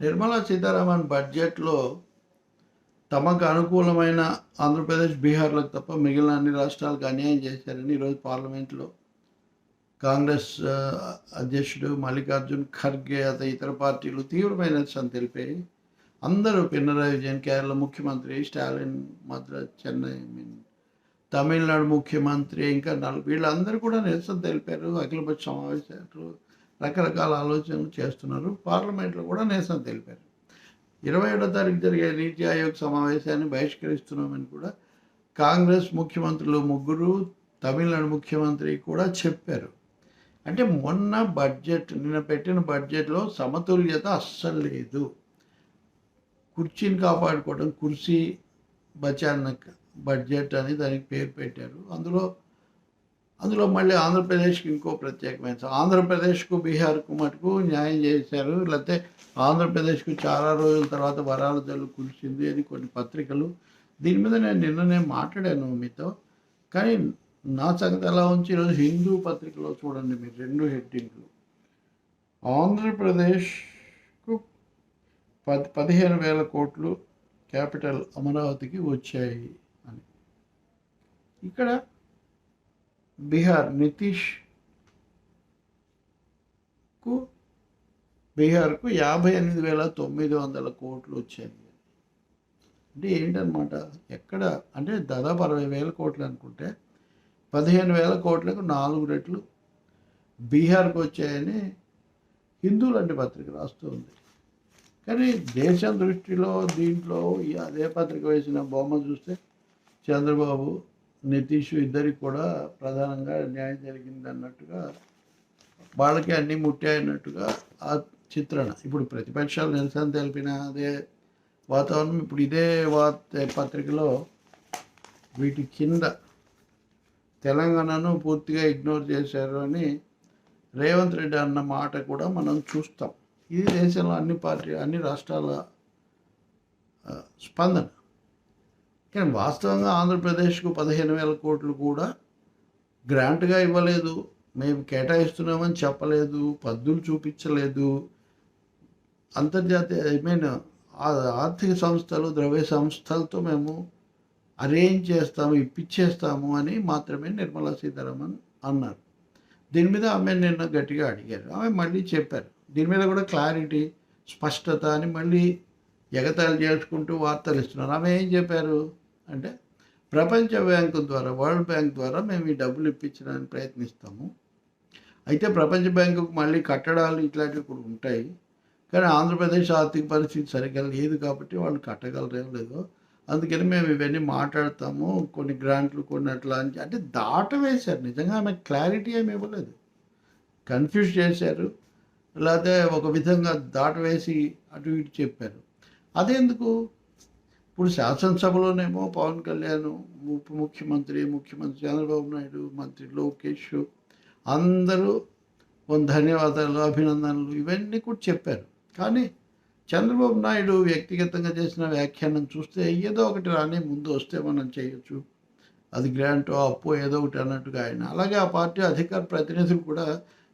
నిర్మలా సీతారామన్ బడ్జెట్‌లో తమకు అనుకూలమైన ఆంధ్రప్రదేశ్, బీహార్‌లకు తప్ప మిగిలిన అన్ని రాష్ట్రాలకు అన్యాయం చేశారని ఈరోజు పార్లమెంట్‌లో కాంగ్రెస్ అధ్యక్షుడు మల్లికార్జున్ ఖర్గే ఇతర పార్టీలు తీవ్రమైన నిరసన తెలిపాయి. అందరూ పినరయి విజయన్, కేరళ ముఖ్యమంత్రి స్టాలిన్, చెన్నై తమిళనాడు ముఖ్యమంత్రి ఇంకా వీళ్ళందరూ కూడా నిరసన తెలిపారు. అఖిలపక్ష సమావేశాలు రకరకాల ఆలోచనలు చేస్తున్నారు. పార్లమెంట్లో కూడా నిరసన తెలిపారు. 27వ తారీఖు జరిగే నీతి ఆయోగ్ సమావేశాన్ని బహిష్కరిస్తున్నామని కూడా కాంగ్రెస్ ముఖ్యమంత్రులు ముగ్గురు, తమిళనాడు ముఖ్యమంత్రి కూడా చెప్పారు. అంటే నిన్న పెట్టిన బడ్జెట్లో సమతుల్యత అస్సలు లేదు. కుర్చీని కాపాడుకోవడం, కుర్సీ బచాన్ బడ్జెట్ అని దానికి పేరు పెట్టారు. అందులో మళ్ళీ ఆంధ్రప్రదేశ్కి ఇంకో ప్రత్యేకమైన ఆంధ్రప్రదేశ్కు, బీహార్కు మటుకు న్యాయం చేశారు. లేకపోతే ఆంధ్రప్రదేశ్కు చాలా రోజుల తర్వాత వరాల జల్లు కురిసింది అని కొన్ని పత్రికలు. దీని మీద నేను నిన్ననే మాట్లాడాను మీతో. కానీ నా సంగతి ఎలా ఉంచి ఈరోజు హిందూ పత్రికలో చూడండి మీరు 2 హెడ్డింగ్లు. ఆంధ్రప్రదేశ్కు 15,000 కోట్లు క్యాపిటల్ అమరావతికి వచ్చాయి అని. ఇక్కడ బీహార్ బీహార్కు 58,900 కోట్లు వచ్చాయి. అంటే ఏంటన్నమాట, ఎక్కడ అంటే దాదాపు 60,000 కోట్లు అనుకుంటే 15,000 కోట్లకు 4 రెట్లు బీహార్కు వచ్చాయని హిందూ లాంటి పత్రిక రాస్తుంది. కానీ దేశం దృష్టిలో దీంట్లో అదే పత్రిక వేసిన బొమ్మ చూస్తే చంద్రబాబు, నితీష్ ఇద్దరికి కూడా ప్రధానంగా న్యాయం జరిగింది అన్నట్టుగా, వాళ్ళకి అన్నీ ముట్టాయన్నట్టుగా ఆ చిత్రణ. ఇప్పుడు ప్రతిపక్షాలు నిరసన తెలిపిన అదే వాతావరణం ఇప్పుడు ఇదే పత్రికలో వీటి కింద తెలంగాణను పూర్తిగా ఇగ్నోర్ చేశారు అని రేవంత్ రెడ్డి అన్న మాట కూడా మనం చూస్తాం. ఇది దేశంలో అన్ని రాష్ట్రాల స్పందన. కానీ వాస్తవంగా ఆంధ్రప్రదేశ్కు 15,000 కోట్లు కూడా గ్రాంట్గా ఇవ్వలేదు, మేము కేటాయిస్తున్నామని చెప్పలేదు, పద్దులు చూపించలేదు. అంతర్జాతీయ ఆర్థిక సంస్థలు, ద్రవ్య సంస్థలతో మేము అరేంజ్ చేస్తాము, ఇప్పించేస్తాము అని మాత్రమే నిర్మలా సీతారామన్ అన్నారు. దీని మీద ఆమె నిన్న గట్టిగా అడిగారు. ఆమె మళ్ళీ చెప్పారు. దీని మీద కూడా క్లారిటీ, స్పష్టత అని మళ్ళీ ఎగతాళి చేసుకుంటూ వార్తలు ఇస్తున్నారు. ఆమె ఏం చెప్పారు అంటే, ప్రపంచ బ్యాంకు ద్వారా, వరల్డ్ బ్యాంక్ ద్వారా మేము ఈ డబ్బులు ఇప్పించడానికి ప్రయత్నిస్తాము. అయితే ప్రపంచ బ్యాంకుకు మళ్ళీ కట్టడాలు ఇట్లాంటివి కూడా ఉంటాయి. కానీ ఆంధ్రప్రదేశ్ ఆర్థిక పరిస్థితి సరిగ్గా లేదు కాబట్టి వాళ్ళు కట్టగలరేం లేదో, అందుకని మేము ఇవన్నీ మాట్లాడతాము, కొన్ని గ్రాంట్లు కొన్ని అట్లా అని అంటే దాటవేశారు. నిజంగా ఆమె క్లారిటీ ఏమి ఇవ్వలేదు, కన్ఫ్యూజ్ చేశారు. లేకపోతే ఒక విధంగా దాటవేసి అటు ఇటు చెప్పారు. అదెందుకు? ఇప్పుడు శాసనసభలోనేమో పవన్ కళ్యాణ్, ముఖ్యమంత్రి చంద్రబాబు నాయుడు, మంత్రి లోకేష్ అందరూ ధన్యవాదాలు, అభినందనలు ఇవన్నీ కూడా చెప్పారు. కానీ చంద్రబాబు నాయుడు వ్యక్తిగతంగా చేసిన వ్యాఖ్యానం చూస్తే ఏదో ఒకటి రాని ముందు వస్తే మనం చేయొచ్చు, అది గ్రాంటో అప్పో ఏదో ఒకటి అన్నట్టుగా ఆయన. అలాగే ఆ పార్టీ అధికార ప్రతినిధులు కూడా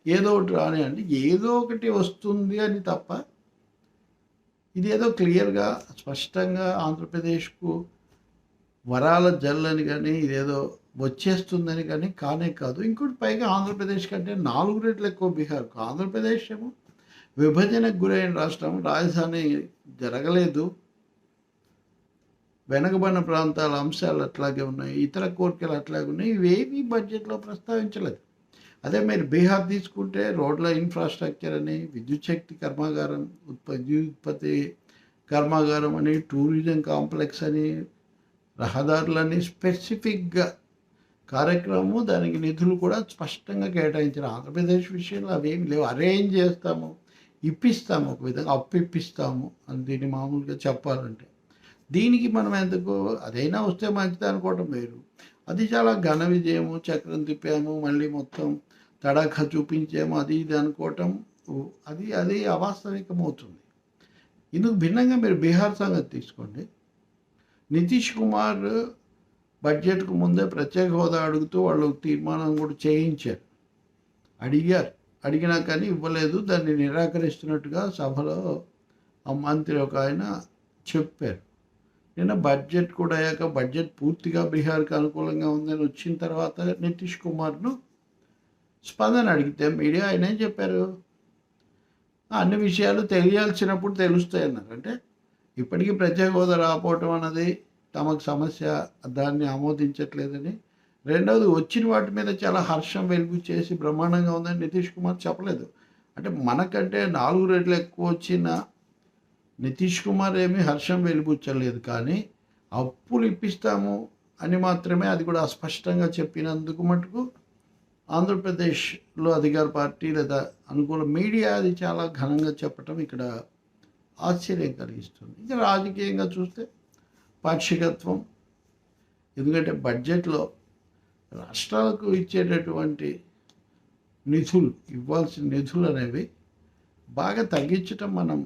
ఏదో ఒకటి రాని అంటే ఏదో ఒకటి వస్తుంది అని తప్ప, ఇదేదో క్లియర్గా స్పష్టంగా ఆంధ్రప్రదేశ్కు వరాల జల్లని కానీ ఇదేదో వచ్చేస్తుందని కానీ కానే కాదు. ఇంకోటి పైగా ఆంధ్రప్రదేశ్ కంటే 4 రెట్లు ఎక్కువ బీహార్కు. ఆంధ్రప్రదేశ్ ఏమో విభజనకు గురైన రాష్ట్రం, రాజధాని జరగలేదు, వెనకబడిన ప్రాంతాల అంశాలు అట్లాగే ఉన్నాయి, ఇతర కోరికలు అట్లాగే ఉన్నాయి. ఇవేమీ బడ్జెట్లో ప్రస్తావించలేదు. అదే మీరు బీహార్ తీసుకుంటే రోడ్ల ఇన్ఫ్రాస్ట్రక్చర్ అని, విద్యుత్ శక్తి కర్మాగారం, ఉత్పత్తి కర్మాగారం అని, టూరిజం కాంప్లెక్స్ అని, రహదారులని, స్పెసిఫిక్గా కార్యక్రమము, దానికి నిధులు కూడా స్పష్టంగా కేటాయించారు. ఆంధ్రప్రదేశ్ విషయంలో అవేమి లేవు. అరేంజ్ చేస్తాము, ఇప్పిస్తాము, ఒక విధంగా అప్పు ఇప్పిస్తాము అని దీన్ని మామూలుగా చెప్పాలంటే. దీనికి మనం ఎందుకు అదైనా వస్తే మంచిది అనుకోవటం వేరు. అది చాలా ఘన విజయము, చక్రం తిప్పాము, మళ్ళీ మొత్తం తడాఖా చూపించాము, అది ఇది అనుకోవటం అది అవాస్తవికమవుతుంది. ఇందుకు భిన్నంగా మీరు బీహార్ సంగతి తీసుకోండి. నితీష్ కుమార్ బడ్జెట్కు ముందే ప్రత్యేక హోదా అడుగుతూ వాళ్ళు తీర్మానం కూడా చేయించారు, అడిగినా కానీ ఇవ్వలేదు. దాన్ని నిరాకరిస్తున్నట్టుగా సభలో ఆ మంత్రి ఒక ఆయన చెప్పారు. నిన్న బడ్జెట్ కూడా అయ్యాక బడ్జెట్ పూర్తిగా బీహార్కి అనుకూలంగా ఉందని వచ్చిన తర్వాత నితీష్ కుమార్ను స్పందన అడిగితే మీడియా ఆయన ఏం చెప్పారు, అన్ని విషయాలు తెలియాల్సినప్పుడు తెలుస్తాయి అన్నారు. అంటే ఇప్పటికీ ప్రత్యేక హోదా రాకపోవటం అన్నది తమకు సమస్య, దాన్ని ఆమోదించట్లేదని. రెండవది వచ్చిన వాటి మీద చాలా హర్షం వెలుగు చేసి బ్రహ్మాండంగా ఉందని నితీష్ కుమార్ చెప్పలేదు. అంటే మనకంటే 4 రెట్లు ఎక్కువ వచ్చిన నితీష్ కుమార్ ఏమీ హర్షం వెలిబుచ్చలేదు. కానీ అప్పులు ఇప్పిస్తాము అని మాత్రమే, అది కూడా అస్పష్టంగా చెప్పినందుకు మటుకు ఆంధ్రప్రదేశ్లో అధికార పార్టీ లేదా అనుకూల మీడియా అది చాలా ఘనంగా చెప్పటం ఇక్కడ ఆశ్చర్యం కలిగిస్తుంది. ఇంకా రాజకీయంగా చూస్తే పాక్షికత్వం. ఎందుకంటే బడ్జెట్లో రాష్ట్రాలకు ఇచ్చేటటువంటి నిధులు, ఇవ్వాల్సిన నిధులు అనేవి బాగా తగ్గించటం మనం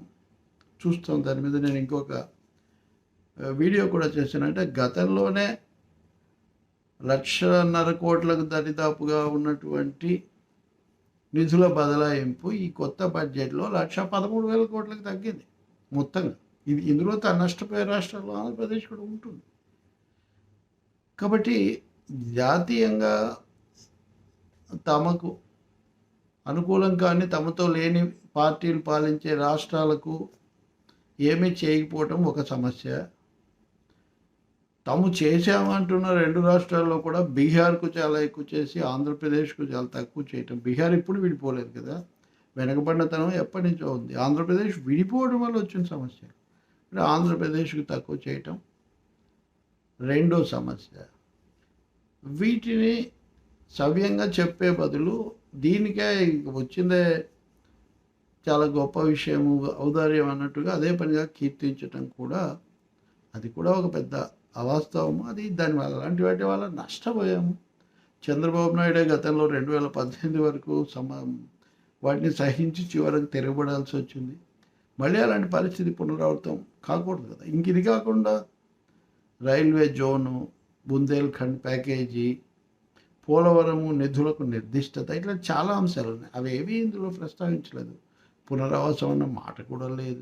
చూస్తాం. దాని మీద నేను ఇంకొక వీడియో కూడా చేశానంటే గతంలోనే 1.5 కోట్లకు దరిదాపుగా ఉన్నటువంటి నిధుల బదలాయింపు ఈ కొత్త బడ్జెట్లో 1,13,000 కోట్లకు తగ్గింది మొత్తంగా. ఇందులో నష్టపోయే రాష్ట్రాల్లో ఆంధ్రప్రదేశ్ కూడా ఉంటుంది. కాబట్టి జాతీయంగా తమకు అనుకూలం కానీ తమతో లేని పార్టీలు పాలించే రాష్ట్రాలకు ఏమీ చేయకపోవటం ఒక సమస్య. తాము చేసామంటున్న 2 రాష్ట్రాల్లో కూడా బీహార్కు చాలా ఎక్కువ చేసి ఆంధ్రప్రదేశ్కు చాలా తక్కువ చేయటం. బీహార్ ఇప్పుడు విడిపోలేదు కదా, వెనకబడినతనం ఎప్పటి నుంచో ఉంది. ఆంధ్రప్రదేశ్ విడిపోవడం వల్ల వచ్చిన సమస్య. ఇప్పుడు ఆంధ్రప్రదేశ్కు తక్కువ చేయటం రెండో సమస్య. వీటిని సవ్యంగా చెప్పే బదులు దీనికే వచ్చిందే చాలా గొప్ప విషయము, ఔదార్యం అన్నట్టుగా అదే పనిగా కీర్తించటం కూడా, అది కూడా ఒక పెద్ద అవాస్తవము. అది దానివల్ల అలాంటి వాటి వల్ల నష్టపోయాము. చంద్రబాబు నాయుడే గతంలో 2018 వరకు వాటిని సహించి చివరకు తిరగబడాల్సి వచ్చింది. మళ్ళీ అలాంటి పరిస్థితి పునరావృతం కాకూడదు కదా. ఇంక ఇది కాకుండా railway zone, Bundelkhand package, Polavaram నిధులకు నిర్దిష్టత, ఇట్లా చాలా అంశాలు ఉన్నాయి. అవి ఏవి ఇందులో ప్రస్తావించలేదు. పునరావాసం అన్న మాట కూడా లేదు.